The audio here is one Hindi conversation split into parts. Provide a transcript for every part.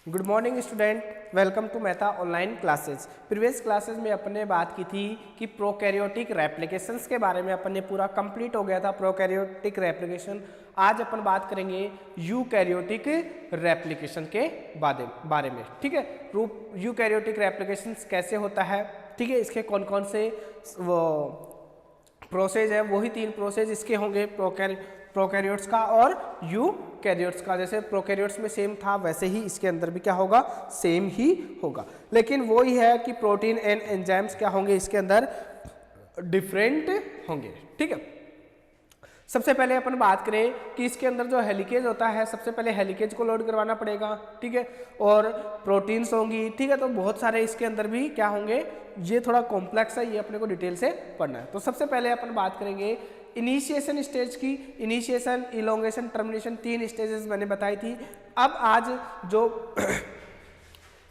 Good morning student, welcome to Mehta online classes. Previous classes में अपन ने बात की थी कि प्रोकैरियोटिक रेप्लिकेशंस के बारे में अपन ने पूरा कंप्लीट हो गया था प्रोकैरियोटिक रेप्लिकेशन। आज अपन बात करेंगे यूकैरियोटिक रेप्लिकेशन के बारे में। ठीक है, यूकैरियोटिक रेप्लिकेशंस कैसे होता है, ठीक है, इसके कौन कौन से वो प्रोसेस है, वही 3 प्रोसेस इसके होंगे, प्रोकैरियोट्स का और यूकैरियोट्स का। जैसे प्रोकैरियोट्स में सेम था वैसे ही इसके अंदर भी क्या होगा, सेम ही होगा, लेकिन वो ही है कि प्रोटीन एंड एंजाइम्स क्या होंगे इसके अंदर डिफरेंट होंगे। ठीक है, सबसे पहले अपन बात करें कि इसके अंदर जो हेलिकेज होता है, सबसे पहले हेलिकेज को लोड करवाना पड़ेगा। ठीक है, और प्रोटीन्स होंगी। ठीक है, तो बहुत सारे इसके अंदर भी क्या होंगे, ये थोड़ा कॉम्प्लेक्स है, ये अपने को डिटेल से पढ़ना है। तो सबसे पहले अपन बात करेंगे इनिशिएशन स्टेज की। इनिशिएशन, इलोंगेशन, टर्मिनेशन, 3 स्टेजेस मैंने बताई थी। अब आज जो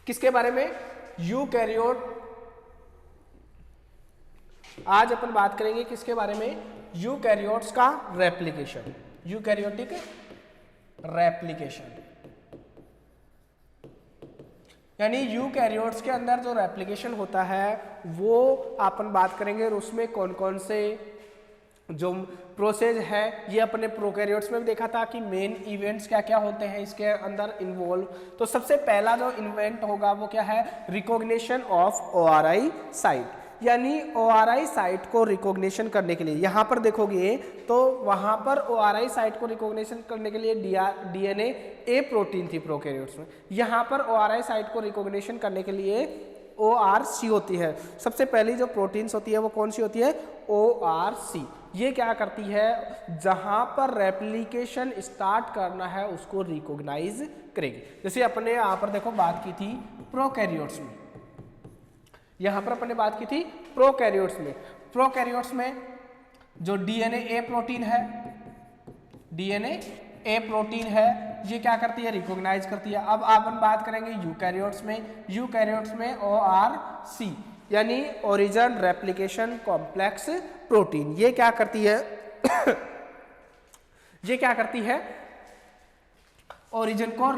किसके बारे में, यूकैरियोट, आज अपन बात करेंगे किसके बारे में, यूकैरियोट्स का रेप्लिकेशन, यूकैरियोटिक रेप्लिकेशन, यानी यूकैरियोट्स के अंदर जो रेप्लिकेशन होता है वो अपन बात करेंगे, और उसमें कौन कौन से जो प्रोसेस है, ये अपने प्रोकैरियोट्स में भी देखा था कि मेन इवेंट्स क्या क्या होते हैं इसके अंदर इन्वॉल्व। तो सबसे पहला जो इवेंट होगा वो क्या है, रिकॉग्निशन ऑफ ओआरआई साइट, यानी ओआरआई साइट को रिकॉग्निशन करने के लिए, यहाँ पर देखोगे तो वहाँ पर ओआरआई साइट को रिकॉग्निशन करने के लिए डीएनए ए प्रोटीन थी प्रोकैरियोट्स में, यहाँ पर ओआरआई साइट को रिकॉग्निशन करने के लिए ORC होती है। सबसे पहली जो प्रोटीन्स होती है वो कौन सी होती है, ORC। ये क्या करती है, जहां पर रेप्लिकेशन स्टार्ट करना है उसको रिकॉग्नाइज करेगी। जैसे अपने यहाँ पर देखो बात की थी प्रोकैरियोट्स में, यहां पर अपने बात की थी प्रोकैरियोट्स में। प्रोकैरियोट्स में जो डीएनए ए प्रोटीन है, डीएनए ए प्रोटीन है, ये क्या करती है, रिकॉग्नाइज करती है। अब अपन बात करेंगे यूकैरियोट्स में। यूकैरियोट्स में ORC यानी ओरिजिन रेप्लिकेशन कॉम्प्लेक्स प्रोटीन, ये क्या करती है ये क्या करती है, ओरिजिन को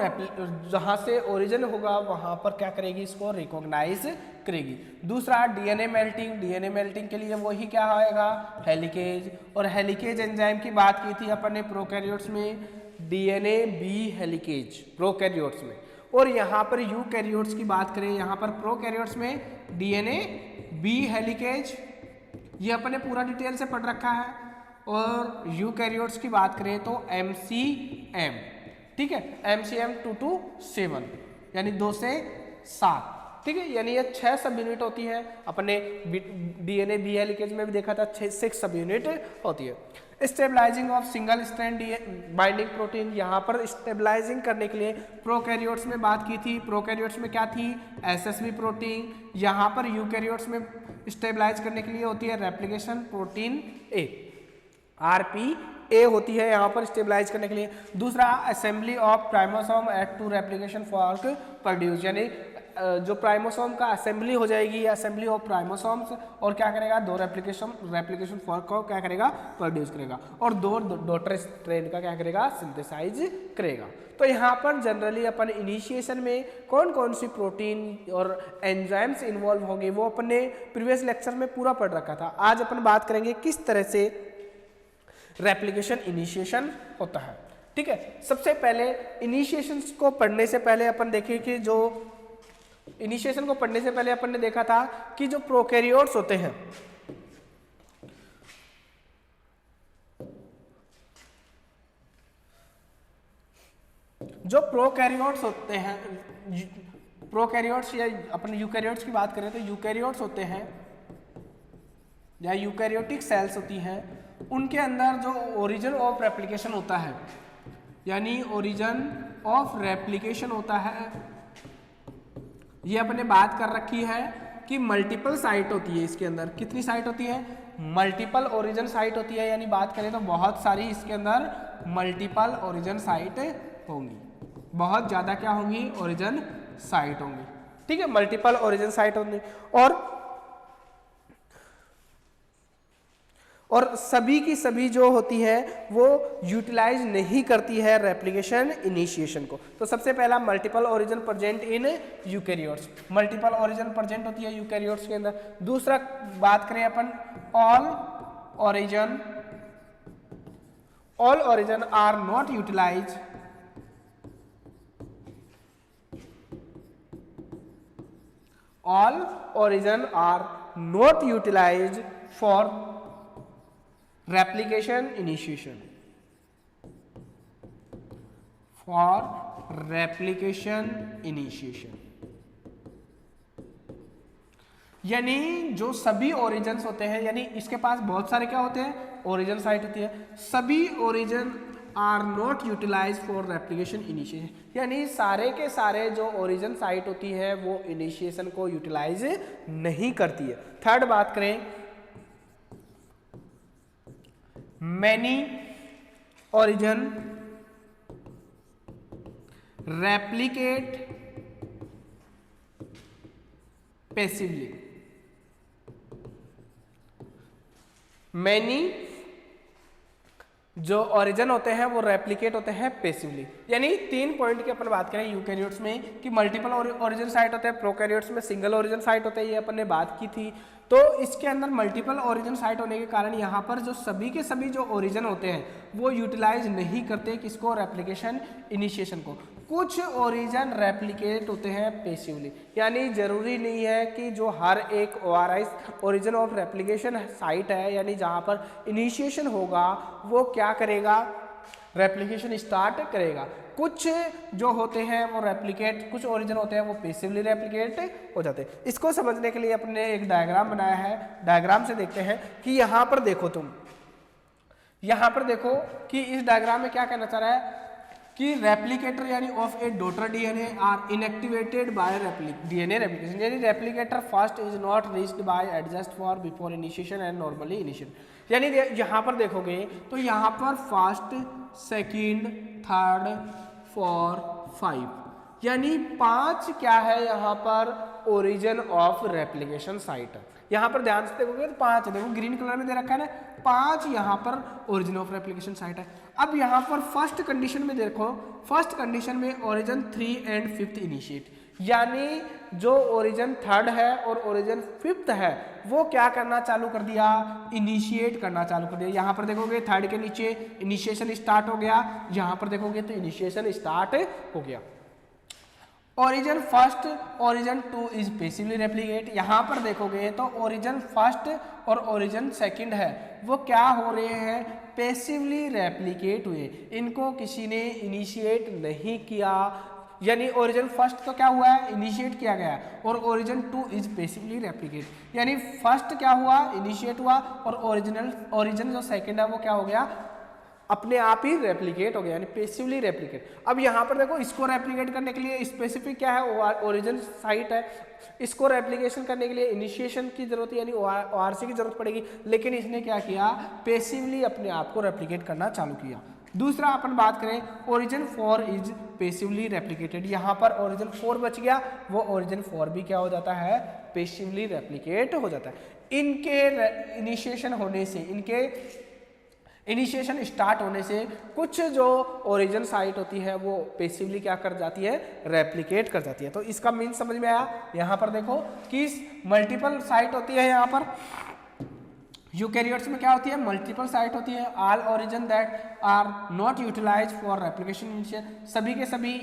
जहां से ओरिजिन होगा वहां पर क्या करेगी, इसको रिकॉग्नाइज करेगी। दूसरा डीएनए मेल्टिंग, डीएनए मेल्टिंग के लिए वही क्या होएगा, हेलिकेज। और हेलिकेज एंजाइम की बात की थी अपन ने प्रोकैरियोट्स में, डीएनए बी हेलिकेज प्रोकैरियोट्स में। और यहाँ पर यूकैरियोट्स की बात करें, यहाँ पर प्रोकैरियोट्स में डीएनए बी हेलिकेज, ये अपन ने पूरा डिटेल से पढ़ रखा है। और यूकैरियोट्स की बात करें तो MCM, ठीक है, MCM 2 to 7 यानी 2 से 7। ठीक है, यानी ये 6 सब यूनिट होती है। अपने डीएनए बी हेलिकेज में भी देखा था 6 सब यूनिट होती है। Stabilising of single strand binding protein, यहाँ पर स्टेबलाइजिंग करने के लिए प्रोकैरियोट्स में बात की थी। प्रोकैरियोट्स में क्या थी, SSB प्रोटीन। यहाँ पर यूकैरियोट्स में स्टेबलाइज करने के लिए होती है रेप्लिकेशन प्रोटीन ए, RPA होती है यहाँ पर स्टेबलाइज करने के लिए। दूसरा assembly of primosome at to replication fork produce, यानी जो प्राइमोसोम का असेंबली हो जाएगी, असेंबली ऑफ प्राइमोसोम्स, और क्या करेगा, 2 रेप्लिकेशन फॉर्क को क्या करेगा, प्रोड्यूस करेगा, और 2 डॉटर स्ट्रैंड का क्या करेगा, सिंथेसाइज करेगा। तो यहाँ पर जनरली अपन इनिशिएशन में कौन कौन सी प्रोटीन और एंजाइम्स इन्वॉल्व होंगे वो अपन ने प्रीवियस लेक्चर में पूरा पढ़ रखा था। आज अपन बात करेंगे किस तरह से रेप्लिकेशन इनिशिएशन होता है। ठीक है, सबसे पहले इनिशिएशन को पढ़ने से पहले अपन देखें कि जो इनिशिएशन को पढ़ने से पहले अपन ने देखा था कि जो प्रोकैरियोट्स होते हैं, जो प्रोकैरियोट्स होते हैं, प्रोकैरियोट्स या अपन यूकैरियोट्स की बात करें तो यूकैरियोट्स होते हैं या यूकैरियोटिक सेल्स होती हैं, उनके अंदर जो ओरिजिन ऑफ रेप्लिकेशन होता है, यानी ओरिजिन ऑफ रेप्लिकेशन होता है, ये अपने बात कर रखी है कि मल्टीपल साइट होती है इसके अंदर। कितनी साइट होती है, मल्टीपल ओरिजिन साइट होती है, यानी बात करें तो बहुत सारी इसके अंदर मल्टीपल ओरिजिन साइट होंगी, बहुत ज्यादा क्या होंगी, ओरिजिन साइट होंगी। ठीक है, मल्टीपल ओरिजिन साइट होंगी। और सभी की सभी जो होती है वो यूटिलाइज नहीं करती है रेप्लिकेशन इनिशिएशन को। तो सबसे पहला multiple origin present in eukaryotes, multiple origin present होती है यूकैरियोट्स के अंदर। दूसरा बात करें अपन all origin are not utilize all origin are not utilized for replication initiation, for replication initiation। यानी जो सभी ओरिजिन्स होते हैं, यानी इसके पास बहुत सारे क्या होते हैं, ओरिजिन साइट होती है, सभी origin are not utilise for replication initiation, यानी सारे के सारे जो ओरिजिन साइट होती है वो इनिशिएशन को यूटिलाइज नहीं करती है। थर्ड बात करें, many origin replicate passively, many जो ओरिजिन होते हैं वो रेप्लिकेट होते हैं पैसिवली। यानी 3 पॉइंट की अपन बात करें यूकैरियोट्स में कि मल्टीपल ओरिजिन साइट होते हैं, प्रोकैरियोट्स में सिंगल ओरिजिन साइट होते हैं, ये अपन ने बात की थी। तो इसके अंदर मल्टीपल ओरिजिन साइट होने के कारण यहाँ पर जो सभी के सभी जो ओरिजिन होते हैं वो यूटिलाइज नहीं करते किसको, रेप्लिकेशन इनिशिएशन को। कुछ ओरिजिन रेप्लिकेट होते हैं पैसिवली, यानी जरूरी नहीं है कि जो हर एक ओरिजिन ऑफ रेप्लिकेशन साइट है, यानी जहाँ पर इनिशिएशन होगा वो क्या करेगा, रेप्लिकेशन स्टार्ट करेगा। कुछ जो होते हैं वो रेप्लिकेट, कुछ ओरिजिन होते हैं वो पैसिवली रेप्लिकेट हो जाते हैं। इसको समझने के लिए अपने एक डायग्राम बनाया है, डायग्राम से देखते हैं कि यहाँ पर देखो, तुम यहाँ पर देखो कि इस डायग्राम में क्या कहना चाह रहा है कि रेप्लिकेटर यानी of a daughter DNA are inactivated by DNA replication, यानी replicator first is not reached by adjust for before initiation and normally initiation. यानी यहाँ पर देखोगे तो यहाँ पर फर्स्ट, सेकंड, थर्ड, 4, 5, यानी 5 क्या है यहाँ पर ओरिजिन ऑफ रेप्लिकेशन साइट। यहाँ पर ध्यान से देखोगे तो 5 देखो ग्रीन कलर में दे रखा है ना, 5 यहाँ पर ओरिजिन ऑफ रेप्लिकेशन साइट है। अब यहाँ पर फर्स्ट कंडीशन में देखो, फर्स्ट कंडीशन में ओरिजिन 3 एंड 5th इनिशिएट, यानी जो ओरिजिन 3rd है और ओरिजिन 5th है वो क्या करना चालू कर दिया, इनिशिएट करना चालू कर दिया। यहाँ पर देखोगे 3rd के नीचे इनिशिएशन स्टार्ट हो गया, यहाँ पर देखोगे तो इनिशिएशन स्टार्ट हो गया। Origin first, origin 2 is passively replicate, यहाँ पर देखोगे तो ओरिजिन फर्स्ट और ओरिजिन सेकंड है वो क्या हो रहे हैं, पैसिवली रेप्लिकेट हुए, इनको किसी ने इनिशिएट नहीं किया। यानी ओरिजिन फर्स्ट तो क्या हुआ है, इनिशिएट किया गया, और ओरिजिन 2 इज पैसिवली रेप्लिकेट, यानी फर्स्ट क्या हुआ, इनिशिएट हुआ, और ओरिजिन जो सेकंड है वो क्या हो गया, अपने आप ही रेप्लिकेट हो गया, यानी पैसिवली रेप्लिकेट। अब यहाँ पर देखो इसको रेप्लिकेट करने के लिए स्पेसिफिक क्या है, ओरिजिन साइट है, इसको रेप्लिकेशन करने के लिए इनिशिएशन की जरूरत है, यानी ORC की जरूरत पड़ेगी, लेकिन इसने क्या किया, पैसिवली अपने आप को रेप्लिकेट करना चालू किया। दूसरा अपन बात करें, ओरिजिन 4 इज पैसिवली रेप्लिकेटेड, यहाँ पर ओरिजिन 4 बच गया, वो ओरिजिन 4 भी क्या हो जाता है, पैसिवली रेप्लिकेट हो जाता है। इनके इनिशिएशन होने से, इनके इनिशिएशन स्टार्ट होने से कुछ जो ओरिजिन साइट होती है वो पैसिवली क्या कर जाती है, रेप्लिकेट कर जाती है। तो इसका मीन समझ में आया। यहाँ पर देखो कि मल्टीपल साइट होती है, यहाँ पर यूकैरियोट्स में क्या होती है, मल्टीपल साइट होती है। All origin that are not utilise for replication initiation, सभी के सभी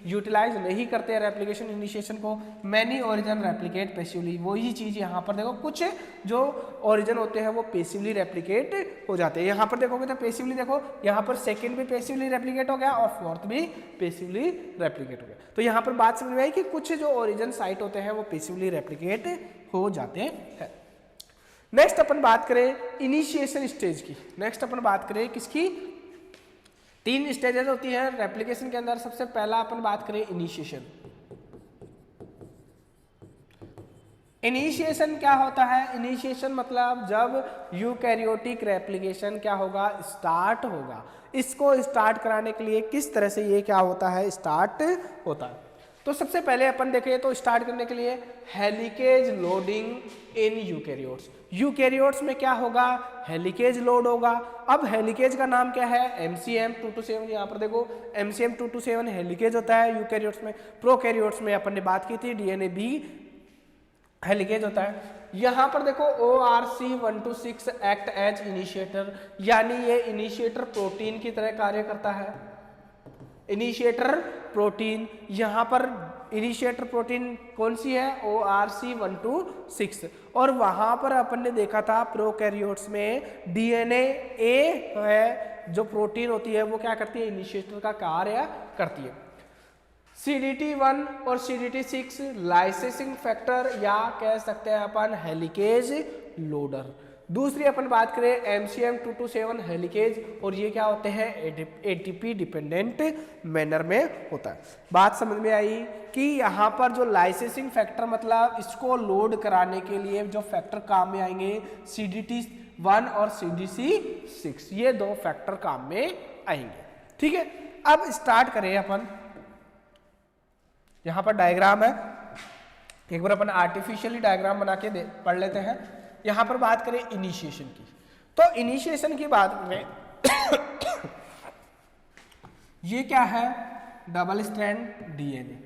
यूटिलाइज नहीं करते हैं रेप्लिकेशन इनिशिएशन को। मैनी ओरिजिन रेप्लिकेट पैसिवली, वही चीज यहाँ पर देखो, कुछ जो ओरिजिन होते हैं वो पैसिवली रेप्लिकेट हो जाते हैं। यहाँ पर देखोगे तो पैसिवली देखो, यहाँ पर सेकंड भी पैसिवली रेप्लिकेट हो गया और 4th भी पैसिवली रेप्लिकेट हो गया। तो यहाँ पर बात समझ में आई कि कुछ जो ओरिजिन साइट होते हैं वो पैसिवली रेप्लिकेट हो जाते हैं। नेक्स्ट अपन बात करें इनिशिएशन स्टेज की। नेक्स्ट अपन बात करें किसकी, 3 स्टेजेस होती है रेप्लिकेशन के अंदर। सबसे पहला अपन बात करें इनिशिएशन। इनिशिएशन क्या होता है, इनिशिएशन मतलब जब यूकैरियोटिक रेप्लिकेशन क्या होगा, स्टार्ट होगा। इसको स्टार्ट कराने के लिए किस तरह से ये क्या होता है, स्टार्ट होता है। तो सबसे पहले अपन देखें तो स्टार्ट करने के लिए helicase loading in eukaryotes. Eukaryotes में क्या होगा, हेलिकेज लोड होगा। अब हेलिकेज का नाम क्या है, MCM 227। यहाँ पर देखो MCM 227 हेलिकेज होता है यूकैरियोट्स में। प्रोकैरियोट्स में अपन ने बात की थी DNA भी हेलिकेज होता है। यहाँ पर देखो ORC126 एक्ट एज इनिशिएटर, यानी ये इनिशिएटर प्रोटीन की तरह कार्य करता है। इनिशिएटर प्रोटीन, यहाँ पर इनिशिएटर प्रोटीन कौन सी है, ORC126। और वहाँ पर अपन ने देखा था प्रोकैरियोट्स में DNA A है जो प्रोटीन होती है वो क्या करती है, इनिशिएटर का कार्य करती है। CDT1 और CDT6 लाइसेसिंग फैक्टर या कह सकते हैं अपन हेलिकेज लोडर। दूसरी अपन बात करें MCM 227 हेलिकेज, और ये क्या होते हैं, ATP डिपेंडेंट मैनर में होता है। बात समझ में आई कि यहाँ पर जो लाइसेसिंग फैक्टर मतलब इसको लोड कराने के लिए जो फैक्टर काम में आएंगे CDT1 और CDC6, ये दो फैक्टर काम में आएंगे। ठीक है, अब स्टार्ट करें अपन। यहाँ पर डायग्राम है, एक बार अपन आर्टिफिशियली डायग्राम बना के पढ़ लेते हैं। यहाँ पर बात करें इनिशिएशन की, तो इनिशिएशन की बात में ये क्या है, डबल स्ट्रैंड DNA।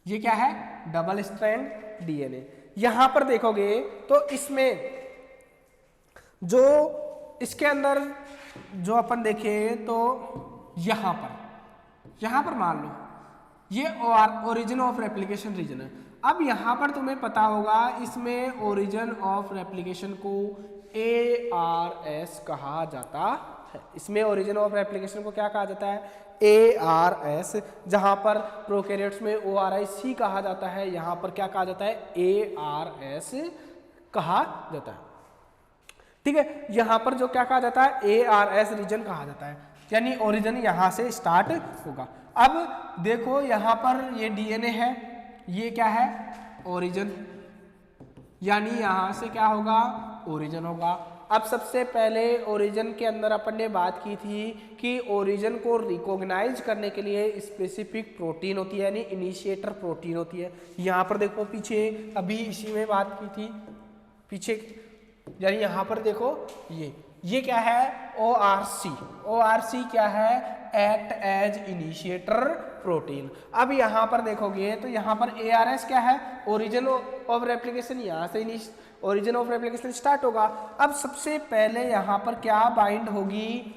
ये क्या है, डबल स्ट्रैंड DNA। यहाँ पर देखोगे तो इसमें जो इसके अंदर जो अपन देखें तो यहाँ पर मान लो ये ओरिजिन ऑफ रेप्लिकेशन रीजन है। अब यहाँ पर तुम्हें पता होगा इसमें ओरिजिन ऑफ रेप्लिकेशन को ARS कहा जाता है। इसमें ओरिजिन ऑफ रेप्लिकेशन को क्या कहा जाता है, ARS। जहाँ पर प्रोकैरियोट्स में ORIC कहा जाता है, यहाँ पर क्या कहा जाता है, ARS कहा जाता है। ठीक है, यहाँ पर जो क्या कहा जाता है, ARS रीजन कहा जाता है, यानी ओरिजिन यहाँ से स्टार्ट होगा। अब देखो यहाँ पर ये DNA है, ये क्या है, ओरिजिन, यानी यहाँ से क्या होगा, ओरिजिन होगा। अब सबसे पहले ओरिजिन के अंदर अपन ने बात की थी कि ओरिजिन को रिकॉग्नाइज करने के लिए स्पेसिफिक प्रोटीन होती है, यानी इनिशिएटर प्रोटीन होती है। यहाँ पर देखो पीछे अभी इसी में बात की थी पीछे, यानी यहाँ पर देखो ये क्या है, ORC क्या है, एक्ट एज इनिशिएटर प्रोटीन। अब यहाँ पर देखोगे तो यहाँ पर ARS क्या है, ओरिजिन ऑफ रेप्लिकेशन, यहाँ से ओरिजिन ऑफ रेप्लिकेशन स्टार्ट होगा। अब सबसे पहले यहाँ पर क्या बाइंड होगी,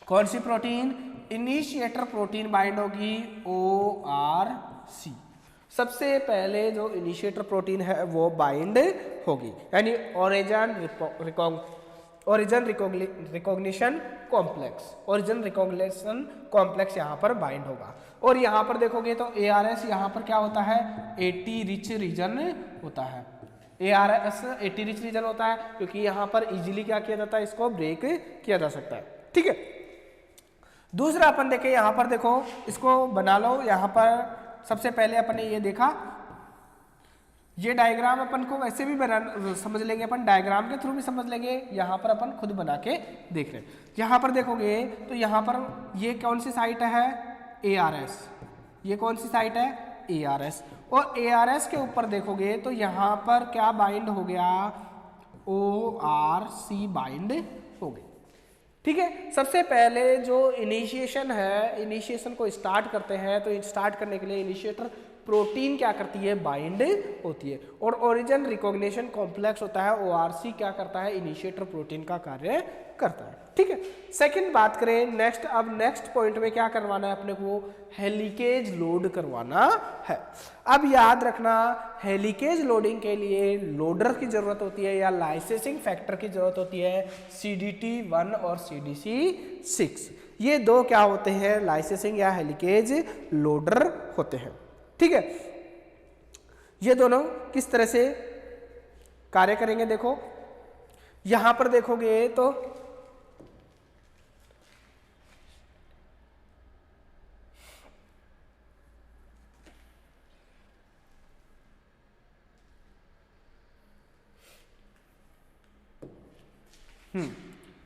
कौन सी प्रोटीन, इनिशिएटर प्रोटीन बाइंड होगी, ORC। सबसे पहले जो इनिशिएटर प्रोटीन है वो बाइंड होगी, यानी ओरिजिन रिकॉग्निशन कॉम्प्लेक्स यहाँ पर बाइंड होगा। और यहाँ पर देखोगे तो ARS यहाँ पर क्या होता है, AT रिच रीजन होता है। ARS AT रिच रीजन होता है क्योंकि यहाँ पर इजीली क्या किया जाता है, इसको ब्रेक किया जा सकता है। ठीक है, दूसरा अपन देखें, यहाँ पर देखो इसको बना लो। यहाँ पर सबसे पहले अपन ने ये देखा, ये डायग्राम अपन को वैसे भी बना समझ लेंगे, अपन डायग्राम के थ्रू भी समझ लेंगे, यहाँ पर अपन खुद बना के देख रहे हैं। यहाँ पर देखोगे तो यहाँ पर ये कौन सी साइट है, ARS। ये कौन सी साइट है, ARS। और ARS के ऊपर देखोगे तो यहाँ पर क्या बाइंड हो गया, ORC बाइंड हो गई। ठीक है, सबसे पहले जो इनिशिएशन है, इनिशिएशन को स्टार्ट करते हैं तो स्टार्ट करने के लिए इनिशिएटर प्रोटीन क्या करती है, बाइंड होती है। और ओरिजिन रिकॉग्निशन कॉम्प्लेक्स होता है, ORC क्या करता है, इनिशिएटर प्रोटीन का कार्य करता है। ठीक है, सेकंड बात करें नेक्स्ट। अब नेक्स्ट पॉइंट में क्या करवाना है अपने को, हेलिकेज लोड करवाना है। अब याद रखना, हेलिकेज लोडिंग के लिए लोडर की जरूरत होती है या लाइसेसिंग फैक्टर की जरूरत होती है, CDT1 और CDC6। ये दो क्या होते हैं, लाइसेसिंग या हेलिकेज लोडर होते हैं। ठीक है, ये दोनों किस तरह से कार्य करेंगे, देखो यहां पर देखोगे तो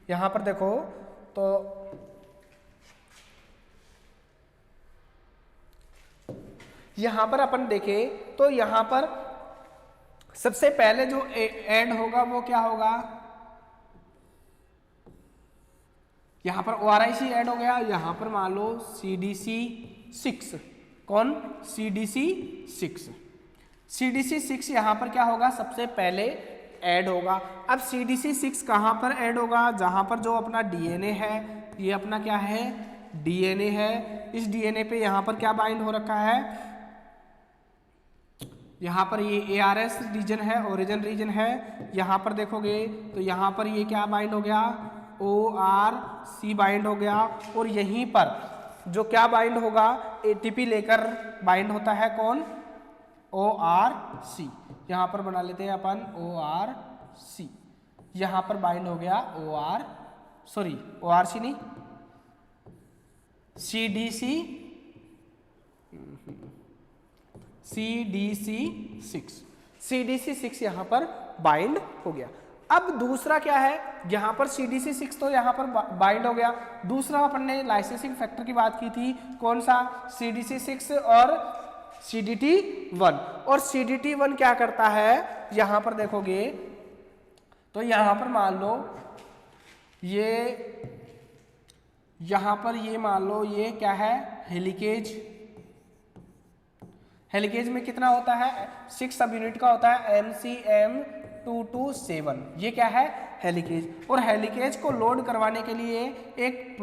यहां पर देखो तो यहाँ पर अपन देखें तो यहाँ पर सबसे पहले जो ऐड होगा वो क्या होगा, यहाँ पर ORIC ऐड हो गया, यहाँ पर मान लो CDC6, कौन, CDC6, CDC6 यहाँ पर क्या होगा, सबसे पहले ऐड होगा। अब CDC6 कहाँ पर ऐड होगा, जहाँ पर जो अपना DNA है, ये अपना क्या है, DNA है, इस DNA पे यहाँ पर क्या बाइंड हो रखा है, यहाँ पर ये ARS रीजन है, ओरिजिन रीजन है। यहाँ पर देखोगे तो यहाँ पर ये क्या बाइंड हो गया, ORC बाइंड हो गया, और यहीं पर जो क्या बाइंड होगा, ATP लेकर बाइंड होता है, कौन, ORC। यहाँ पर बना लेते हैं अपन ORC, यहाँ पर बाइंड हो गया ORC नहीं, CDC6 यहाँ पर बाइंड हो गया। अब दूसरा क्या है, यहाँ पर CDC6 तो यहाँ पर बाइंड हो गया। दूसरा अपन ने लाइसेंसिंग फैक्टर की बात की थी, कौन सा, CDC6 और CDT1। और CDT1 क्या करता है, यहाँ पर देखोगे तो यहाँ पर मान लो ये, यहाँ पर ये मान लो ये क्या है, हेलिकेज। हेलिकेज में कितना होता है, 6 सब यूनिट का होता है, MCM227, ये क्या है, हेलिकेज। और हेलिकेज को लोड करवाने के लिए एक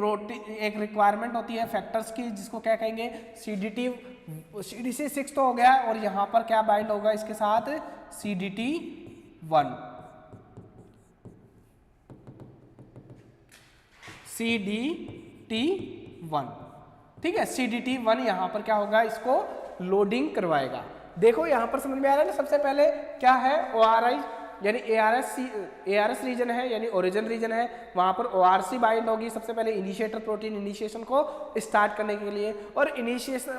रिक्वायरमेंट होती है फैक्टर्स की, जिसको क्या कहेंगे, CDC6 तो हो गया, और यहाँ पर क्या बाइंड होगा इसके साथ, CDT1। ठीक है, CDT1 यहाँ पर क्या होगा, इसको लोडिंग करवाएगा। देखो यहाँ पर समझ में आ रहा है ना, सबसे पहले क्या है, ORI यानी ARS रीजन है, यानी ओरिजिन रीजन है, वहां पर ORC बाइंड होगी सबसे पहले इनिशिएटर प्रोटीन इनिशिएशन को स्टार्ट करने के लिए। और इनिशिएशन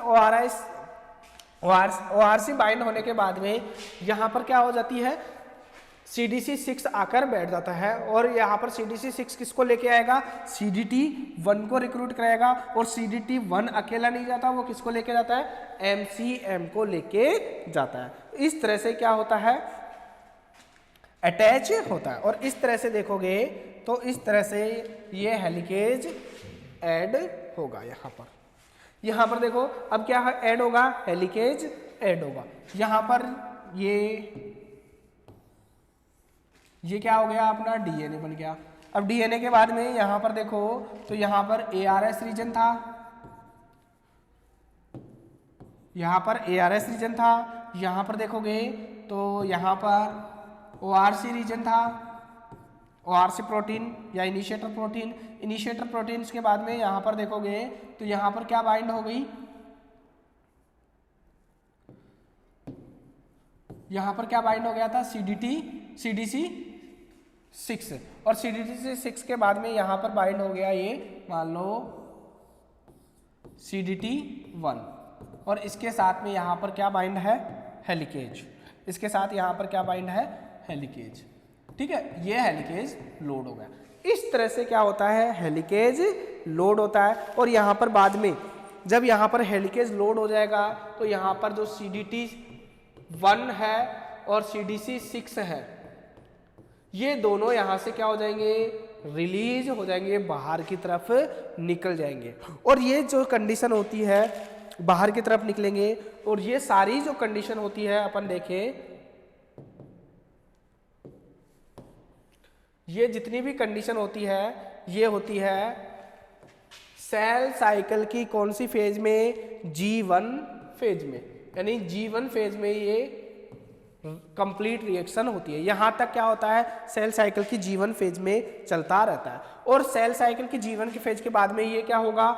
ORC बाइंड होने के बाद में यहाँ पर क्या हो जाती है, CDC6 आकर बैठ जाता है, और यहाँ पर CDC6 किसको लेके आएगा, CDT1 को रिक्रूट कराएगा। और CDT1 अकेला नहीं जाता, वो किसको लेके जाता है, MCM को लेके जाता है। इस तरह से क्या होता है, अटैच होता है। और इस तरह से देखोगे तो इस तरह से ये हेलिकेज ऐड होगा। यहाँ पर देखो अब क्या ऐड होगा, हेलिकेज ऐड होगा। यहाँ पर ये क्या हो गया, अपना DNA बन गया। अब DNA के बाद में यहाँ पर देखो तो यहाँ पर ARS रीजन था, यहाँ पर ARS रीजन था। यहाँ पर देखोगे तो यहाँ पर ORC रीजन था, ORC प्रोटीन या इनिशिएटर प्रोटीन। इनिशिएटर प्रोटीन के बाद में यहाँ पर देखोगे तो यहाँ पर क्या बाइंड हो गई, यहाँ पर क्या बाइंड हो गया था, CDC6। और CDC6 के बाद में यहाँ पर बाइंड हो गया ये, मान लो CDT1। और इसके साथ में यहाँ पर क्या बाइंड है, हेलिकेज। इसके साथ यहाँ पर क्या बाइंड है, हेलिकेज। ठीक है, ये हेलिकेज लोड हो गया। इस तरह से क्या होता है, हेलिकेज लोड होता है। और यहाँ पर बाद में जब यहाँ पर हेलिकेज लोड हो जाएगा तो यहाँ पर जो CDT1 है और CDC6 है, ये दोनों यहाँ से क्या हो जाएंगे, रिलीज हो जाएंगे, बाहर की तरफ निकल जाएंगे। और ये जो कंडीशन होती है, बाहर की तरफ निकलेंगे। और ये सारी जो कंडीशन होती है अपन देखें, ये जितनी भी कंडीशन होती है, ये होती है सेल साइकिल की कौन सी फेज में, G1 फेज में। यानी G1 फेज में ये कंप्लीट रिएक्शन होती है। यहाँ तक क्या होता है, सेल साइकिल की G1 फेज में चलता रहता है। और सेल साइकिल की G1 के फेज के बाद में ये क्या होगा,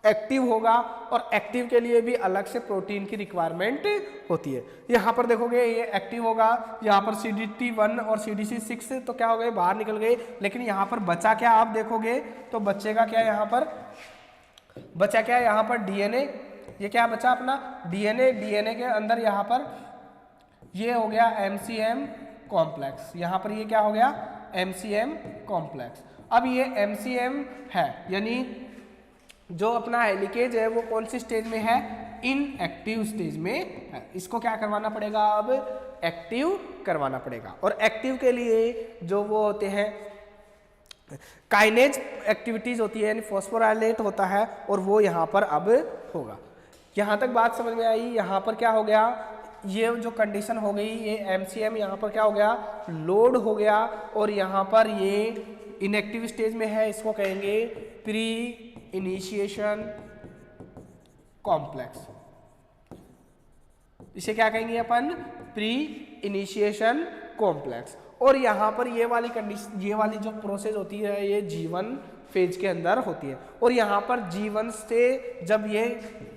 एक्टिव होगा। और एक्टिव के लिए भी अलग से प्रोटीन की रिक्वायरमेंट होती है। यहाँ पर देखोगे ये एक्टिव होगा, यहाँ पर CDT1 और CDC6 तो क्या हो गए, बाहर निकल गए। लेकिन यहाँ पर बचा क्या, आप देखोगे तो बचेगा क्या, यहाँ पर बचा क्या, यहाँ पर DNA। ये क्या बचा अपना DNA के अंदर यहाँ पर ये हो गया MCM कॉम्प्लेक्स। यहाँ पर ये क्या हो गया, MCM कॉम्प्लेक्स। अब ये MCM है, यानी जो अपना हेलिकेज है वो कौन सी स्टेज में है, इनएक्टिव स्टेज में है। इसको क्या करवाना पड़ेगा, अब एक्टिव करवाना पड़ेगा। और एक्टिव के लिए जो वो होते हैं काइनेज एक्टिविटीज होती है, यानी फॉस्फोराइलेट होता है, और वो यहाँ पर अब होगा। यहाँ तक बात समझ में आई। यहाँ पर क्या हो गया, ये जो कंडीशन हो गई, ये एमसीएम यहाँ पर क्या हो गया, लोड हो गया, और यहाँ पर ये इनएक्टिव स्टेज में है, इसको कहेंगे प्री इनिशिएशन कॉम्प्लेक्स। इसे क्या कहेंगे अपन, प्री इनिशिएशन कॉम्प्लेक्स। और यहाँ पर ये वाली कंडीशन, ये वाली जो प्रोसेस होती है ये G1 फेज के अंदर होती है। और यहाँ पर G1 से जब ये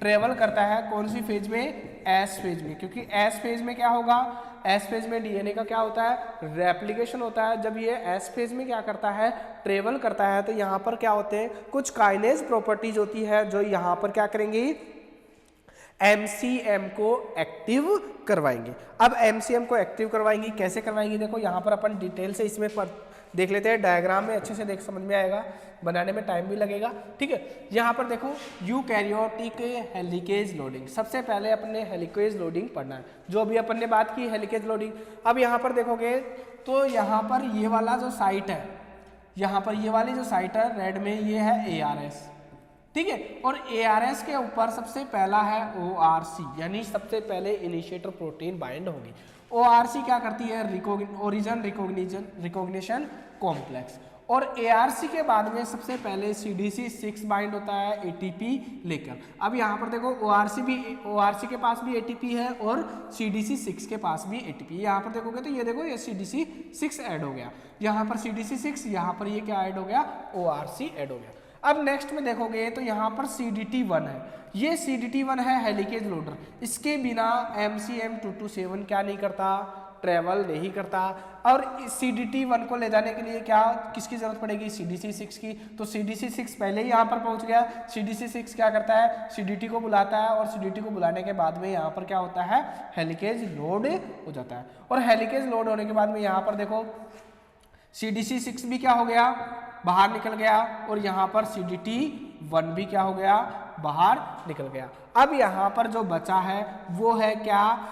ट्रेवल करता है कौन सी फेज में, एस फेज में, क्योंकि एस फेज में क्या होगा, एस फेज में डीएनए का क्या होता है, रेप्लिकेशन होता है। जब ये एस फेज में क्या करता है, ट्रेवल करता है, तो यहाँ पर क्या होते हैं, कुछ काइनेज प्रॉपर्टीज होती है जो यहाँ पर क्या करेंगी, एमसीएम को एक्टिव करवाएंगे। अब एमसीएम को एक्टिव करवाएंगी, कैसे करवाएंगी, देखो यहाँ पर अपन डिटेल से इसमें देख लेते हैं, डायग्राम में अच्छे से देख समझ में आएगा, बनाने में टाइम भी लगेगा, ठीक है। यहाँ पर देखो यूकैरियोटिक हेलिकेज लोडिंग, सबसे पहले अपने हेलिकेज लोडिंग पढ़ना है, जो अभी अपन ने बात की हेलिकेज लोडिंग। अब यहाँ पर देखोगे तो यहाँ पर ये वाला जो साइट है, यहाँ पर ये वाली जो साइट है रेड में, ये है ARS, ठीक है। और ARS के ऊपर सबसे पहला है ORC, यानी सबसे पहले इनिशिएटर प्रोटीन बाइंड होगी। ORC क्या करती है, ओरिजिन रिकॉग्निशन कॉम्प्लेक्स। और ARC के बाद में सबसे पहले CDC6 बाइंड होता है ATP लेकर। अब यहाँ पर देखो ORC के पास भी ATP है और CDC6 के पास भी ATP। यहाँ पर देखोगे तो ये देखो ये CDC6 ऐड हो गया, यहाँ पर CDC6, यहाँ पर ये क्या ऐड हो गया, ORC ऐड हो गया। अब नेक्स्ट में देखोगे तो यहाँ पर CDT1 है, ये CDT1 है हेलिकेज लोडर। इसके बिना MCM227 क्या नहीं करता, ट्रेवल नहीं करता। और CDT1 को ले जाने के लिए क्या, किसकी जरूरत पड़ेगी, CDC6 की। तो CDC6 पहले ही यहाँ पर पहुँच गया, CDC6 क्या करता है, CDT को बुलाता है, और CDT को बुलाने के बाद में यहाँ पर क्या होता है, हेलिकेज लोड हो जाता है। और हेलिकेज लोड होने के बाद में यहाँ पर देखो CDC6 भी क्या हो गया, बाहर निकल गया, और यहाँ पर CDT1 भी क्या हो गया, बाहर निकल गया। अब यहाँ पर जो बचा है वो है क्या,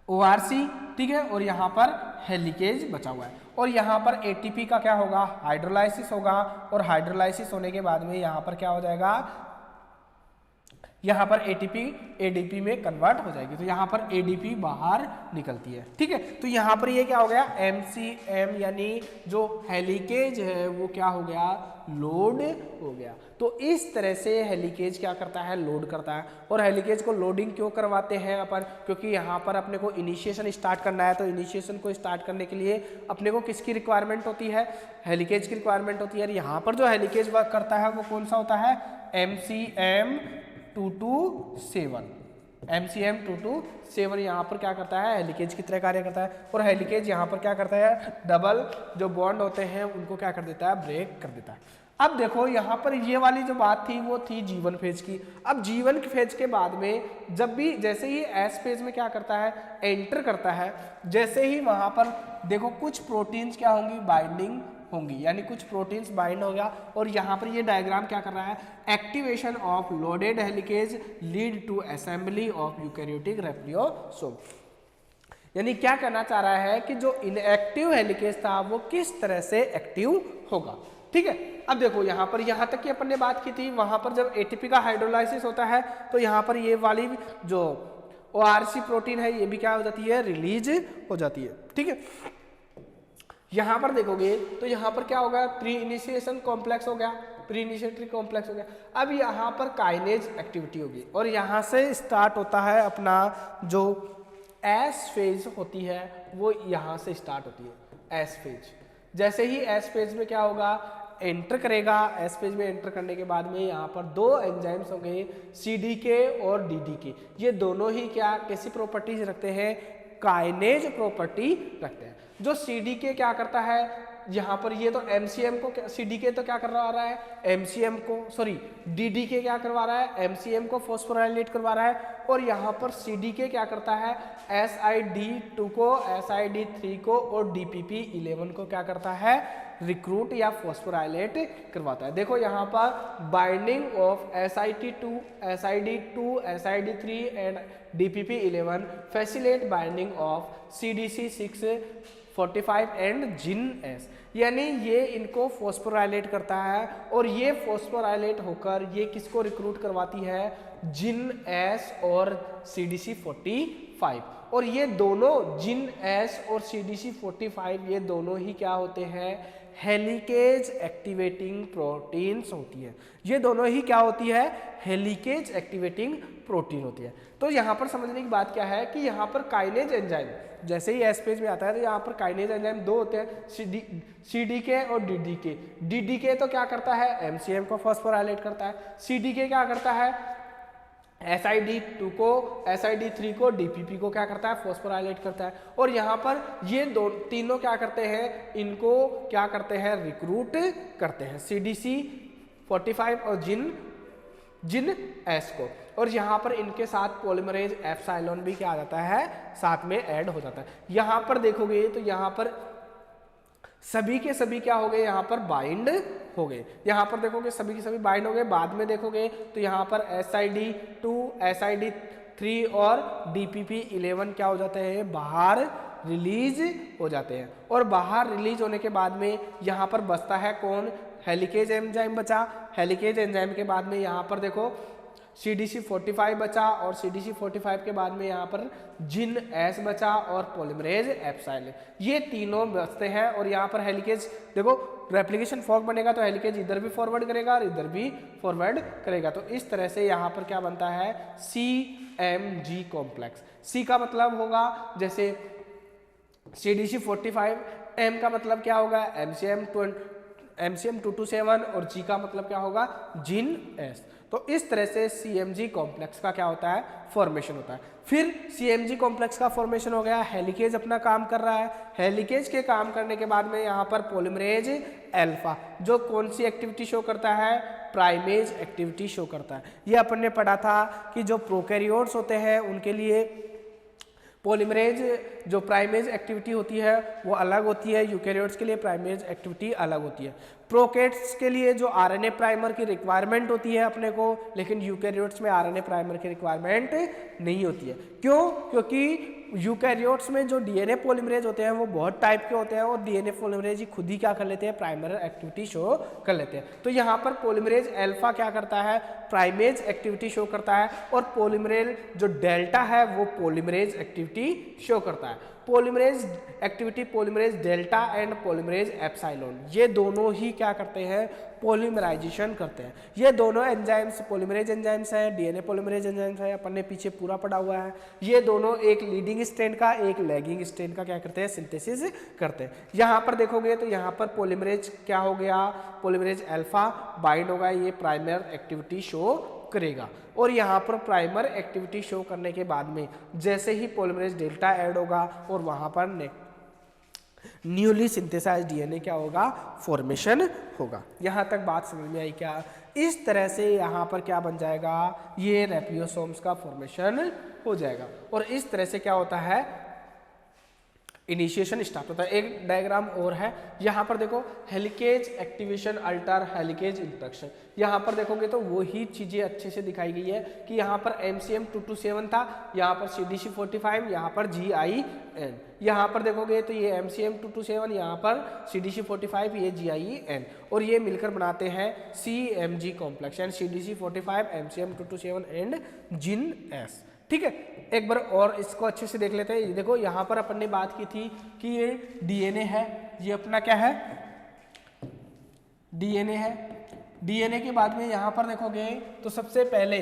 ORC, ठीक है, और यहाँ पर हेलिकेज बचा हुआ है। और यहाँ पर ATP का क्या होगा, हाइड्रोलाइसिस होगा, और हाइड्रोलाइसिस होने के बाद में यहाँ पर क्या हो जाएगा, यहाँ पर ATP ADP में कन्वर्ट हो जाएगी, तो यहाँ पर ADP बाहर निकलती है, ठीक है। तो यहाँ पर ये क्या हो गया, MCM यानी जो हेलिकेज है वो क्या हो गया, लोड हो गया। तो इस तरह से हेलिकेज क्या करता है, लोड करता है। और हेलिकेज को लोडिंग क्यों करवाते हैं अपन, क्योंकि यहाँ पर अपने को इनिशिएशन स्टार्ट करना है। तो इनिशिएशन को स्टार्ट करने के लिए अपने को किसकी रिक्वायरमेंट होती है, हेलिकेज की रिक्वायरमेंट होती है। यहाँ पर जो हेलिकेज वर्क करता है वो कौन सा होता है, MCM227 यहाँ पर क्या करता है, हेलिकेज की तरह कार्य करता है। और हेलिकेज यहाँ पर क्या करता है, डबल जो बॉन्ड होते हैं उनको क्या कर देता है, ब्रेक कर देता है। अब देखो यहाँ पर ये वाली जो बात थी वो थी G1 फेज की। अब G1 फेज के बाद में जब भी जैसे ही S फेज में क्या करता है, एंटर करता है, जैसे ही वहाँ पर देखो कुछ प्रोटीन्स क्या होंगी, बाइंडिंग होंगी, यानी कुछ प्रोटीन्स बाइंड हो गया। और यहाँ पर ये डायग्राम क्या कर रहा है, activation of loaded helicase lead to assembly of eukaryotic replisome. यानी क्या कहना चाह रहा है कि जो इनएक्टिव हेलिकेज था वो किस तरह से एक्टिव होगा, ठीक है। अब देखो यहाँ पर, यहाँ तक की अपन ने बात की थी, वहां पर जब ATP का हाइड्रोलाइसिस होता है तो यहाँ पर ये वाली जो ORC प्रोटीन है ये भी क्या हो जाती है, रिलीज हो जाती है, ठीक है। यहाँ पर देखोगे तो यहाँ पर क्या होगा, प्री इनिशिएशन कॉम्प्लेक्स हो गया, प्री इनिशिएटरी कॉम्प्लेक्स हो गया। अब यहाँ पर काइनेज एक्टिविटी होगी, और यहाँ से स्टार्ट होता है अपना जो एस फेज होती है वो यहाँ से स्टार्ट होती है, एस फेज। जैसे ही एस फेज में क्या होगा, एंटर करेगा, एस फेज में एंटर करने के बाद में यहाँ पर दो एंजाइम्स होंगे, CDK और DDK। ये दोनों ही क्या कैसी प्रॉपर्टीज रखते हैं, काइनेज प्रॉपर्टी रखते हैं। जो CDK क्या करता है, यहाँ पर ये तो MCM को CDK तो क्या करवा रहा है, MCM को सॉरी DDK क्या करवा रहा है, MCM को फॉस्फोराइलेट करवा रहा है, और यहाँ पर CDK क्या करता है, SID2 को, SID3 को और DPP11 को क्या करता है, रिक्रूट या फॉस्फोराइलेट करवाता है। देखो यहाँ पर binding of SID2, SID3 and DPP11 facilitate binding of CDC645 and जिन-S, यानी ये इनको फॉस्फोराइलेट करता है और ये फॉस्फोराइलेट होकर ये किसको रिक्रूट करवाती है, जिन-S और CDC45, और ये दोनों जिन-S और CDC45 ये दोनों ही क्या होते हैं, हेलिकेज एक्टिवेटिंग प्रोटीन्स होती है। ये दोनों ही क्या होती है, हेलिकेज एक्टिवेटिंग प्रोटीन होती है। तो यहाँ पर समझने की बात क्या है कि यहाँ पर काइनेज एंजाइम जैसे ही एस पेज में आता है तो यहाँ पर काइनेज एंजाइम दो होते हैं, CDK और DDK। DDK तो क्या करता है, MCM को फॉस्फोराइलेट करता है, CDK क्या करता है, SID2 को, SID3 को, DPP को क्या करता है, फॉस्फोराइलेट करता है। और यहाँ पर ये तीनों क्या करते हैं, इनको क्या करते हैं, रिक्रूट करते हैं, CDC45 और जिन-S को। और यहाँ पर इनके साथ पॉलीमरेज एप्सिलॉन भी क्या आ जाता है, साथ में ऐड हो जाता है। यहाँ पर देखोगे तो यहाँ पर सभी के सभी क्या हो गए, यहाँ पर बाइंड हो गए। यहाँ पर देखोगे सभी के सभी बाइंड हो गए। बाद में देखोगे तो यहाँ पर SID2, SID3 और DPP11 क्या हो जाते हैं, बाहर रिलीज हो जाते हैं। और बाहर रिलीज होने के बाद में यहाँ पर बचता है कौन, हेलिकेज एंजाइम बचा। हेलिकेज एंजाइम के बाद में यहाँ पर देखो CDC45 बचा, और CDC45 के बाद में यहाँ पर जिन-S बचा और पॉलीमरेज एप्सिलॉन, ये तीनों बचते हैं। और यहाँ पर हेलिकेज देखो रेप्लिकेशन फॉर्क बनेगा तो हेलिकेज इधर भी फॉरवर्ड करेगा और इधर भी फॉरवर्ड करेगा। तो इस तरह से यहाँ पर क्या बनता है, CMG कॉम्प्लेक्स। C का मतलब होगा जैसे CDC45, M का मतलब क्या होगा, MCM227 और G का मतलब क्या होगा, जिन-S। तो इस तरह से CMG कॉम्प्लेक्स का क्या होता है, फॉर्मेशन होता है। फिर CMG कॉम्प्लेक्स का फॉर्मेशन हो गया, हेलिकेज अपना काम कर रहा है। हेलिकेज के काम करने के बाद में यहाँ पर पॉलीमरेज अल्फा जो कौन सी एक्टिविटी शो करता है, प्राइमेज एक्टिविटी शो करता है। ये अपन ने पढ़ा था कि जो प्रोकैरियोट्स होते हैं उनके लिए पॉलीमरेज जो प्राइमेज एक्टिविटी होती है वो अलग होती है, यूकैरियोट्स के लिए प्राइमेज एक्टिविटी अलग होती है। प्रोकैरियोट्स के लिए जो RNA प्राइमर की रिक्वायरमेंट होती है अपने को, लेकिन यूकैरियोट्स में RNA प्राइमर की रिक्वायरमेंट नहीं होती है। क्यों? क्योंकि यूकैरियोट्स में जो DNA पॉलीमरेज होते हैं वो बहुत टाइप के होते हैं और DNA पॉलीमरेज ही खुद ही क्या कर लेते हैं, प्राइमर एक्टिविटी शो कर लेते हैं। तो यहाँ पर पॉलीमरेज अल्फा क्या करता है, प्राइमेज एक्टिविटी शो करता है, और पॉलीमरेज जो डेल्टा है वो पॉलीमरेज एक्टिविटी शो करता है। Polymerase activity, polymerase delta and polymerase epsilon, ये दोनों ही क्या करते हैं, पॉलीमराइजेशन करते हैं। ये दोनों एंजाइम्स पॉलीमरेज एंजाइम्स हैं, DNA पॉलीमरेज एंजाइम्स है, अपन ने पीछे पूरा पढ़ा हुआ है। ये दोनों एक लीडिंग स्ट्रैंड का एक लैगिंग स्ट्रैंड का क्या करते हैं, सिंथेसिस करते हैं। यहाँ पर देखोगे तो यहाँ पर पॉलीमरेज क्या हो गया, पॉलीमरेज अल्फा बाइंड होगा, ये प्राइमर एक्टिविटी शो करेगा। और यहाँ पर प्राइमर एक्टिविटी शो करने के बाद में जैसे ही पॉलीमरेज डेल्टा ऐड होगा और वहाँ पर न्यूली सिंथेसाइज्ड DNA क्या होगा, फॉर्मेशन होगा। यहाँ तक बात समझ में आई क्या? इस तरह से यहाँ पर क्या बन जाएगा, ये रेप्लियोसोम्स का फॉर्मेशन हो जाएगा। और इस तरह से क्या होता है, इनिशिएशन स्टार्ट होता है। एक डायग्राम और है, यहाँ पर देखो हेलिकेज एक्टिवेशन अल्टर हेलिकेज इंट्रक्शन। यहाँ पर देखोगे तो वही चीज़ें अच्छे से दिखाई गई है कि यहाँ पर MCM227 था, यहाँ पर CDC45, यहाँ पर GIN। यहाँ पर देखोगे तो ये MCM227, यहाँ पर CDC45, ये GIN, और ये मिलकर बनाते हैं CMG complex and CDC45, MCM227 and जिन-S। ठीक है, एक बार और इसको अच्छे से देख लेते हैं। देखो यहाँ पर अपन ने बात की थी कि ये DNA है, ये अपना क्या है, DNA है। DNA के बाद में यहाँ पर देखोगे तो सबसे पहले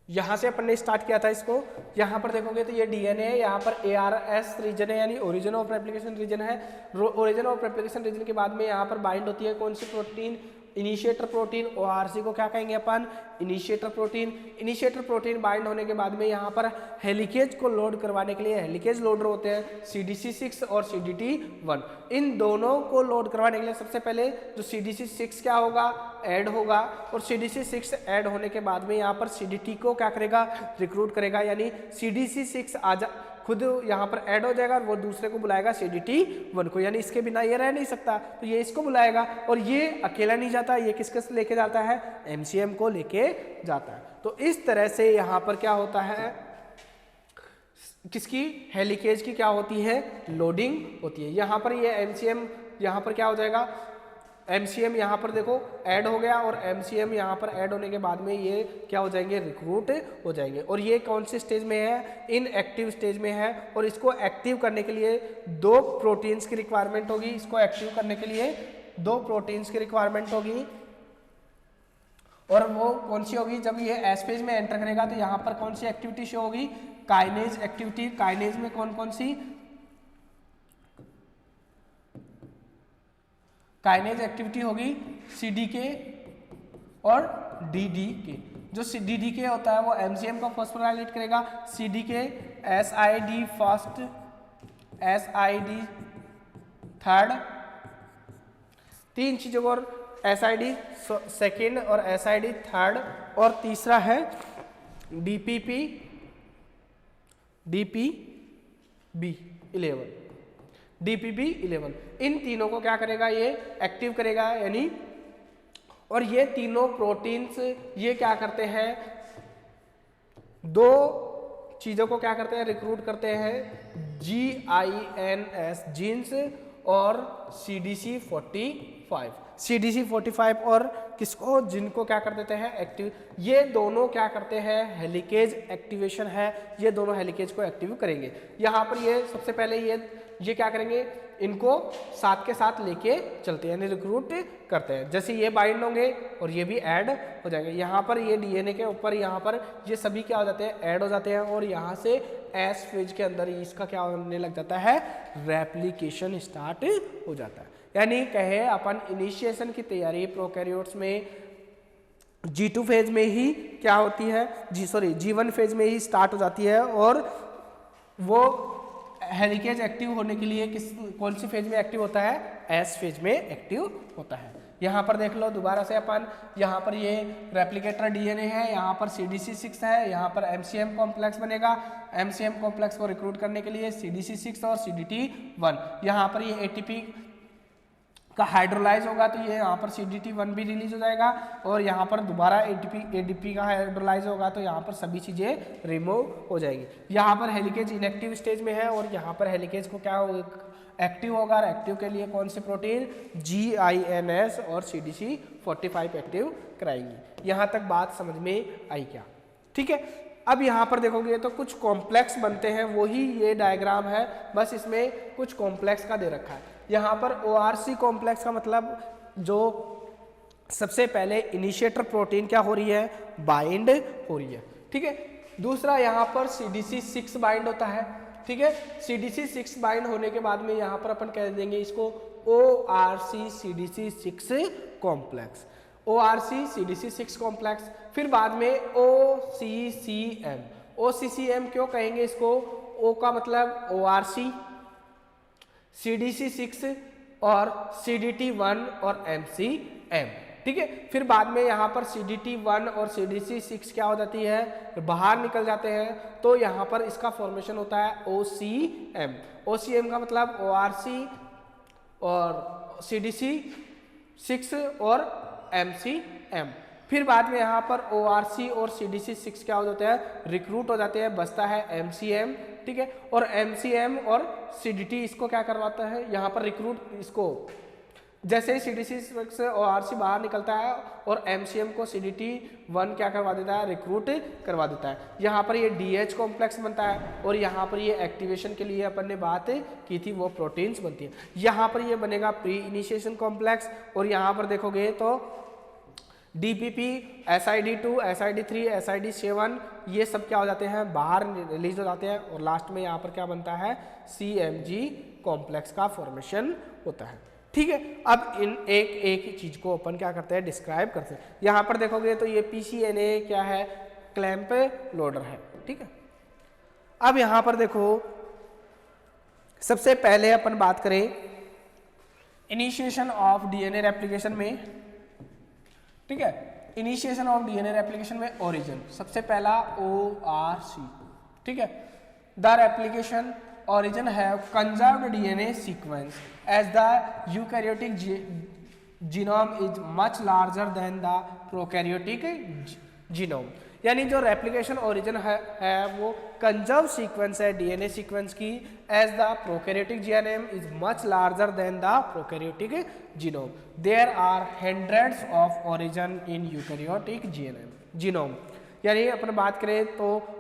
यहाँ से अपन ने स्टार्ट किया था इसको। यहाँ पर देखोगे तो ये DNA है, यहाँ पर ARS रीजन है यानी ओरिजिन ऑफ रेप्लिकेशन रीजन है। ओरिजिन ऑफ रेप्लिकेशन रीजन के बाद में यहाँ पर बाइंड होती है कौन सी प्रोटीन, इनिशिएटर प्रोटीन, ORC को क्या कहेंगे अपन, initiator protein. Initiator protein bind होने के बाद में यहाँ पर हेलिकेज को लोड करवाने के लिए हेलिकेज लोडर होते हैं CDC6 और CDT1। इन दोनों को लोड करवाने के लिए सबसे पहले जो CDC6 क्या होगा, ऐड होगा, और CDC6 ऐड होने के बाद में यहाँ पर CDT को क्या करेगा, रिक्रूट करेगा, यानी CDC6 खुद यहाँ पर ऐड हो जाएगा और वो दूसरे को बुलाएगा CDT1 को, यानी इसके बिना ये रह नहीं सकता, तो ये इसको बुलाएगा, और ये अकेला नहीं जाता, ये किसके लेके जाता है, MCM को लेके जाता है। तो इस तरह से यहाँ पर क्या होता है, किसकी, हेलिकेज की क्या होती है, लोडिंग होती है। यहाँ पर ये MCM यहाँ पर क्या हो जाएगा, MCM यहाँ पर देखो ऐड हो गया, और MCM यहाँ पर ऐड होने के बाद में ये क्या हो जाएंगे, रिक्रूट हो जाएंगे। और ये कौन से स्टेज में है, इनएक्टिव स्टेज में है, और इसको एक्टिव करने के लिए 2 प्रोटीन्स की रिक्वायरमेंट होगी। इसको एक्टिव करने के लिए 2 प्रोटीन्स की रिक्वायरमेंट होगी, और वो कौन सी होगी, जब ये एस फेज में एंटर करेगा तो यहाँ पर कौन सी एक्टिविटी शो होगी, काइनेज एक्टिविटी। काइनेज में कौन कौन सी, काइनेज एक्टिविटी होगी CDK और DDK। जो DDK होता है वो MCM को फॉस्फोराइलेट करेगा, CDK SID first, SID third, 3 चीजों को, SID सेकेंड और SID थर्ड, और तीसरा है DPP11। इन तीनों को क्या करेगा, ये एक्टिव करेगा, यानी, और ये तीनों प्रोटीन्स ये क्या करते हैं, 2 चीजों को क्या करते हैं, रिक्रूट करते हैं, GINS जीन्स और CDC45 और किसको, जिनको क्या कर देते हैं, एक्टिव। ये दोनों क्या करते हैं, हेलिकेज एक्टिवेशन है, ये दोनों हेलिकेज को एक्टिव करेंगे। यहाँ पर ये सबसे पहले ये क्या करेंगे, इनको साथ के साथ लेके चलते हैं, यानी रिक्रूट करते हैं। जैसे ये बाइंड होंगे और ये भी ऐड हो जाएंगे, यहाँ पर ये DNA के ऊपर यहाँ पर ये सभी क्या हो जाते हैं, ऐड हो जाते हैं, और यहाँ से एस फेज के अंदर इसका क्या होने लग जाता है, रेप्लिकेशन स्टार्ट हो जाता है। यानी कहे अपन इनिशिएशन की तैयारी प्रोकैरियोट्स में G2 फेज में ही क्या होती है, G1 फेज में ही स्टार्ट हो जाती है, और वो हेलिकेज एक्टिव होने के लिए कौन सी फेज में एक्टिव होता है, एस फेज में एक्टिव होता है। यहाँ पर देख लो दोबारा से अपन, यहाँ पर ये रेप्लिकेटर DNA है, यहाँ पर CDC6 है, यहाँ पर MCM कॉम्प्लेक्स बनेगा। MCM कॉम्प्लेक्स को रिक्रूट करने के लिए CDC6 और CDT1, यहाँ पर ये ATP का हाइड्रोलाइज होगा तो ये यहाँ पर CDT1 भी रिलीज हो जाएगा, और यहाँ पर दोबारा ADP का हाइड्रोलाइज होगा तो यहाँ पर सभी चीज़ें रिमूव हो जाएगी। यहाँ पर हेलिकेज इनएक्टिव स्टेज में है, और यहाँ पर हेलिकेज को क्या एक्टिव होगा, और एक्टिव के लिए कौन से प्रोटीन, GINS और CDC45 एक्टिव कराएंगी। यहाँ तक बात समझ में आई क्या, ठीक है। अब यहाँ पर देखोगे तो कुछ कॉम्प्लेक्स बनते हैं, वही ये डायग्राम है, बस इसमें कुछ कॉम्प्लेक्स का दे रखा है। यहाँ पर ORC कॉम्प्लेक्स का मतलब जो सबसे पहले इनिशिएटर प्रोटीन क्या हो रही है, बाइंड हो रही है, ठीक है। दूसरा यहाँ पर CDC6 बाइंड होता है, ठीक है। CDC6 बाइंड होने के बाद में यहाँ पर अपन कह देंगे इसको ORC CDC6 complex, ORC CDC6 complex. फिर बाद में OCCM क्यों कहेंगे इसको, O का मतलब ORC, CDC6 और CDT1 और MCM, ठीक है। फिर बाद में यहाँ पर CDT1 और CDC6 क्या हो जाती है, बाहर निकल जाते हैं, तो यहाँ पर इसका फॉर्मेशन होता है OCM का मतलब ORC और CDC6 और MCM। फिर बाद में यहाँ पर ORC और CDC6 क्या हो जाते हैं, रिक्रूट हो जाते हैं, बचता है MCM, ठीक है। और MCM और CDT इसको क्या करवाता है, यहाँ पर रिक्रूट, इसको जैसे ही CDC6 और ORC बाहर निकलता है और MCM को CDT1 क्या करवा देता है, रिक्रूट करवा देता है। यहाँ पर ये DH कॉम्प्लेक्स बनता है, और यहाँ पर ये एक्टिवेशन के लिए अपन ने बात की थी, वो प्रोटीन्स बनती है। यहाँ पर ये बनेगा प्री इनिशिएशन कॉम्प्लेक्स, और यहाँ पर देखोगे तो DPP, SID2, SID3, SID7 ये सब क्या हो जाते हैं, बाहर रिलीज हो जाते हैं, और लास्ट में यहाँ पर क्या बनता है, CMG कॉम्प्लेक्स का फॉर्मेशन होता है, ठीक है, अब इन एक एक चीज को अपन क्या करते हैं, डिस्क्राइब करते हैं। यहाँ पर देखोगे तो ये PCNA क्या है, क्लैंप लोडर है। ठीक है, अब यहाँ पर देखो सबसे पहले अपन बात करें इनिशिएशन ऑफ डीएनए रेप्लिकेशन में। ठीक है, इनिशिएशन ऑफ डीएनए रेप्लिकेशन में ओरिजिन सबसे पहला ORC। ठीक है, the replication origin have conserved DNA sequence as the eukaryotic genome is much larger than the prokaryotic genome। यानी जो रेप्लिकेशन ओरिजिन है वो कंजर्व सीक्वेंस है डीएनए सीक्वेंस की, as the prokaryotic genome is much larger than the prokaryotic genome. There are hundreds of origin in eukaryotic genome. यानी अपन बात करें तो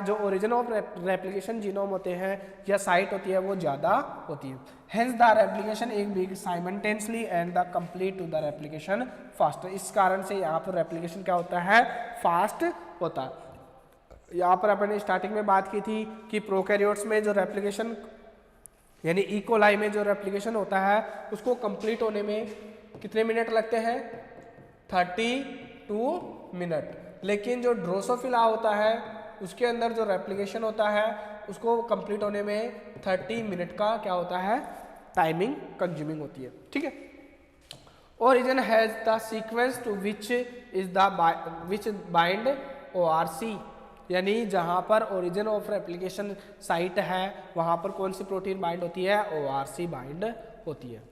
जो ओरिजिन ऑफ रेप्लिकेशन जीनोम होते हैं या साइट होती है वो ज़्यादा होती है। हेंस द रेप्लिकेशन एक big simultaneously and the complete to the replication fast. इस कारण से यहाँ पर रेप्लिकेशन क्या होता है, फास्ट होता है। यहाँ पर अपन ने स्टार्टिंग में बात की थी कि प्रोकैरियोट्स में जो रेप्लिकेशन यानी इकोलाई में जो रेप्लिकेशन होता है उसको कंप्लीट होने में कितने मिनट लगते हैं, 32 मिनट। लेकिन जो ड्रोसोफिला होता है उसके अंदर जो रेप्लिकेशन होता है उसको कंप्लीट होने में 30 मिनट का क्या होता है, टाइमिंग कंज्यूमिंग होती है। ठीक है, origin has the sequence to which bind ORC। यानी जहाँ पर ओरिजिन ऑफ रेप्लिकेशन साइट है वहाँ पर कौन सी प्रोटीन बाइंड होती है, ORC बाइंड होती है।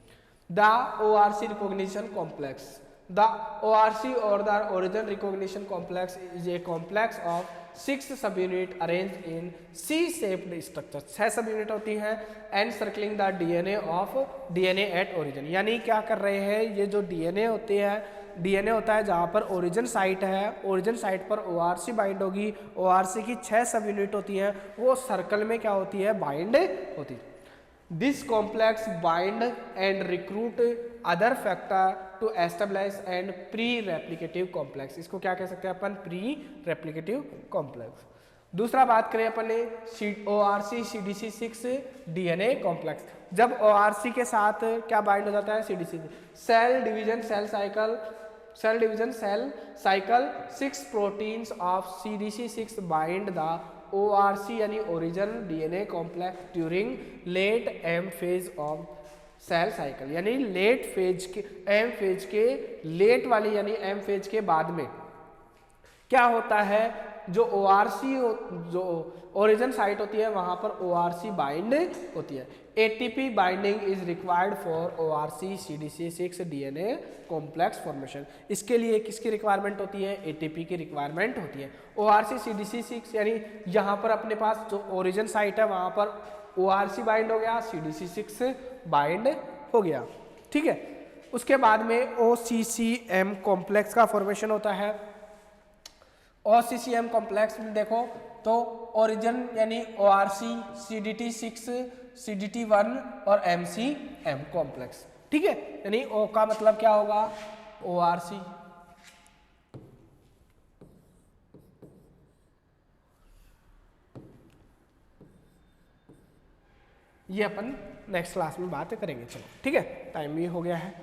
The ORC recognition complex, the ORC or the origin recognition complex is a complex of 6 subunit arranged in C-shaped structure। 6 subunit होती हैं and circling the DNA at origin। यानी क्या कर रहे हैं, ये जो DNA होते हैं, DNA होता है जहाँ पर ओरिजिन साइट है, ओरिजिन साइट पर ORC बाइंड होगी। ORC की 6 सबयूनिट होती हैं, वो सर्कल में क्या होती है, बाइंड होती है। This complex bind and recruit other factor to establish and pre-replicative complex। इसको क्या कह सकते हैं अपन, pre-replicative complex। दूसरा बात करें अपन ने ORC CDC6 DNA complex। जब ORC के साथ क्या बाइंड हो जाता है, CDC cell division cell cycle 6 proteins of CDC6 bind the ORC यानी origin DNA complex during late M phase of cell cycle. यानी लेट फेज के M फेज के लेट वाली यानी M फेज के बाद में क्या होता है, जो ORC जो ओरिजिन साइट होती है वहां पर ORC बाइंड होती है। ATP binding is required for ORC CDC6 DNA complex formation. इसके लिए किसकी रिक्वायरमेंट होती है, ATP की रिक्वायरमेंट होती है। ORC CDC6 यानी यहाँ पर अपने पास जो ओरिजिन साइट है वहां पर ORC बाइंड हो गया, CDC6 बाइंड हो गया। ठीक है, उसके बाद में OCCM कॉम्प्लेक्स का फॉर्मेशन होता है। OCCM कॉम्प्लेक्स में देखो तो ओरिजिन यानी ORC CDT6 CDT1 और MCM कॉम्प्लेक्स। ठीक है, यानी O का मतलब क्या होगा, ORC, ये अपन नेक्स्ट क्लास में बात करेंगे। चलो ठीक है, टाइम भी हो गया है।